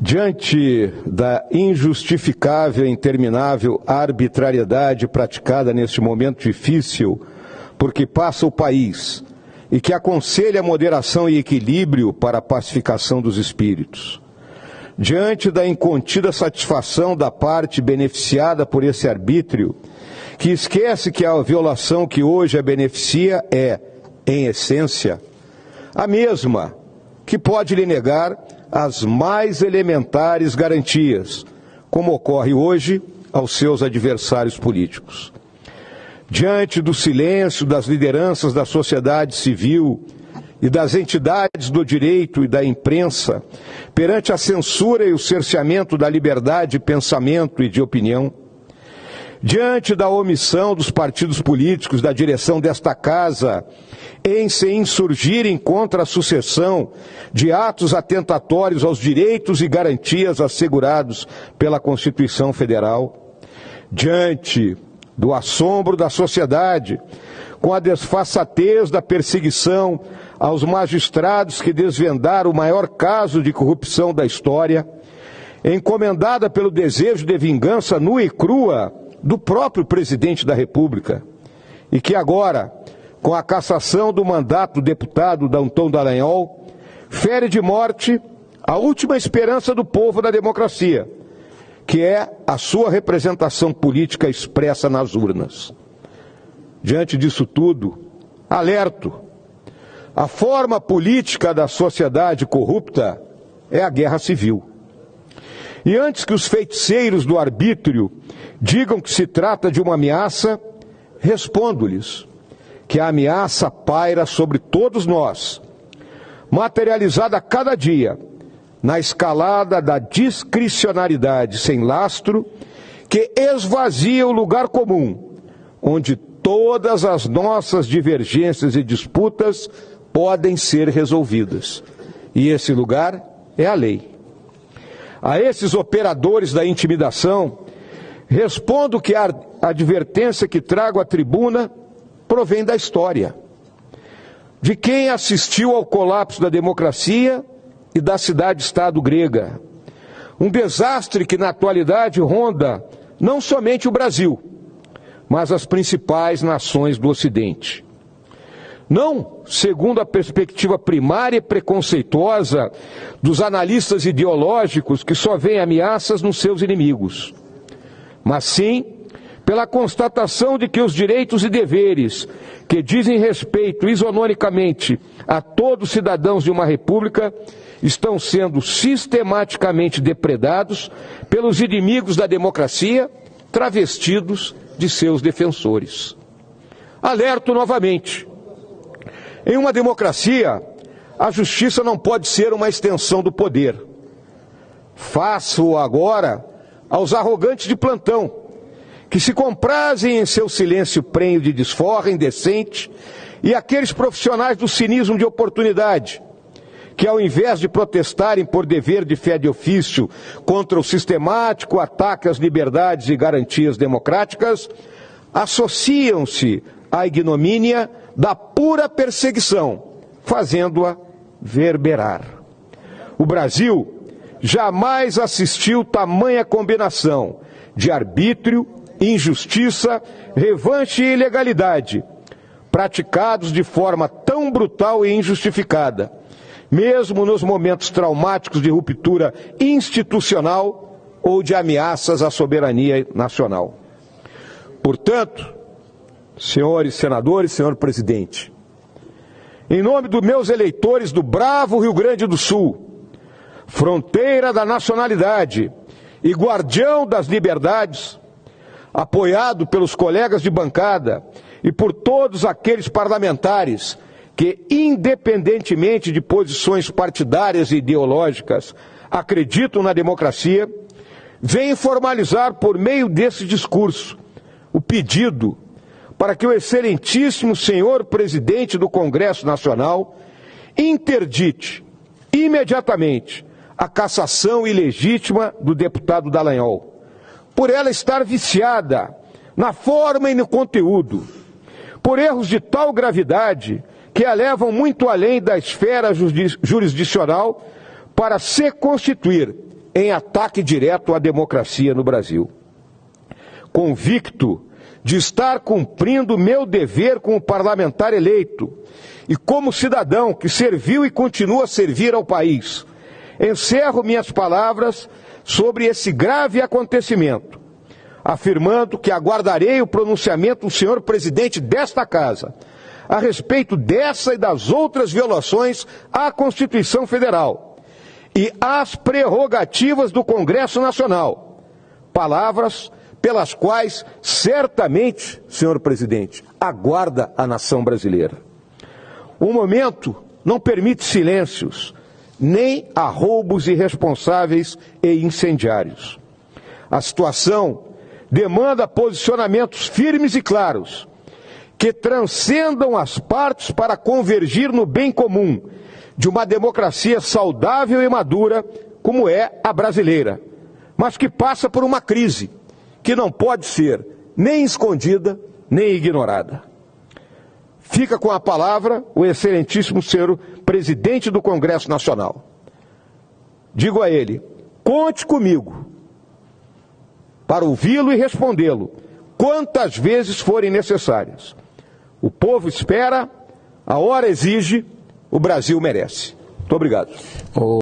Diante da injustificável e interminável arbitrariedade praticada neste momento difícil por que passa o país e que aconselha moderação e equilíbrio para a pacificação dos espíritos, diante da incontida satisfação da parte beneficiada por esse arbítrio, que esquece que a violação que hoje a beneficia é, em essência, a mesma que pode lhe negar as mais elementares garantias, como ocorre hoje aos seus adversários políticos. Diante do silêncio das lideranças da sociedade civil e das entidades do direito e da imprensa, perante a censura e o cerceamento da liberdade de pensamento e de opinião, diante da omissão dos partidos políticos da direção desta casa em se insurgirem contra a sucessão de atos atentatórios aos direitos e garantias assegurados pela Constituição Federal, diante do assombro da sociedade com a desfaçatez da perseguição aos magistrados que desvendaram o maior caso de corrupção da história, encomendada pelo desejo de vingança nua e crua do próprio presidente da República, e que agora, com a cassação do mandato do deputado Antônio Dallagnol, fere de morte a última esperança do povo da democracia, que é a sua representação política expressa nas urnas. Diante disso tudo, alerto: a forma política da sociedade corrupta é a guerra civil. E antes que os feiticeiros do arbítrio digam que se trata de uma ameaça, respondo-lhes que a ameaça paira sobre todos nós, materializada a cada dia na escalada da discricionariedade sem lastro que esvazia o lugar comum, onde todas as nossas divergências e disputas podem ser resolvidas. E esse lugar é a lei. A esses operadores da intimidação, respondo que a advertência que trago à tribuna provém da história, de quem assistiu ao colapso da democracia e da cidade-estado grega. Um desastre que na atualidade ronda não somente o Brasil, mas as principais nações do Ocidente. Não segundo a perspectiva primária e preconceituosa dos analistas ideológicos que só veem ameaças nos seus inimigos, mas sim pela constatação de que os direitos e deveres que dizem respeito isonomicamente a todos os cidadãos de uma república estão sendo sistematicamente depredados pelos inimigos da democracia, travestidos de seus defensores. Alerto novamente: em uma democracia, a justiça não pode ser uma extensão do poder. Faço agora aos arrogantes de plantão, que se comprazem em seu silêncio prenho de desforra indecente, e aqueles profissionais do cinismo de oportunidade, que ao invés de protestarem por dever de fé de ofício contra o sistemático ataque às liberdades e garantias democráticas, associam-se à ignomínia da pura perseguição, fazendo-a verberar. O Brasil jamais assistiu tamanha combinação de arbítrio, injustiça, revanche e ilegalidade, praticados de forma tão brutal e injustificada, mesmo nos momentos traumáticos de ruptura institucional ou de ameaças à soberania nacional. Portanto, senhores senadores, senhor presidente, em nome dos meus eleitores do bravo Rio Grande do Sul, fronteira da nacionalidade e guardião das liberdades, apoiado pelos colegas de bancada e por todos aqueles parlamentares que, independentemente de posições partidárias e ideológicas, acreditam na democracia, venho formalizar por meio desse discurso o pedido para que o excelentíssimo senhor presidente do Congresso Nacional interdite imediatamente a cassação ilegítima do deputado Dallagnol, por ela estar viciada na forma e no conteúdo, por erros de tal gravidade que a levam muito além da esfera jurisdicional para se constituir em ataque direto à democracia no Brasil. Convicto de estar cumprindo meu dever como parlamentar eleito e como cidadão que serviu e continua a servir ao país, encerro minhas palavras sobre esse grave acontecimento, afirmando que aguardarei o pronunciamento do senhor presidente desta Casa a respeito dessa e das outras violações à Constituição Federal e às prerrogativas do Congresso Nacional, palavras pelas quais certamente, senhor presidente, aguarda a nação brasileira. O momento não permite silêncios, nem arroubos irresponsáveis e incendiários. A situação demanda posicionamentos firmes e claros, que transcendam as partes para convergir no bem comum de uma democracia saudável e madura, como é a brasileira, mas que passa por uma crise que não pode ser nem escondida, nem ignorada. Fica com a palavra o excelentíssimo senhor presidente do Congresso Nacional. Digo a ele, conte comigo para ouvi-lo e respondê-lo quantas vezes forem necessárias. O povo espera, a hora exige, o Brasil merece. Muito obrigado.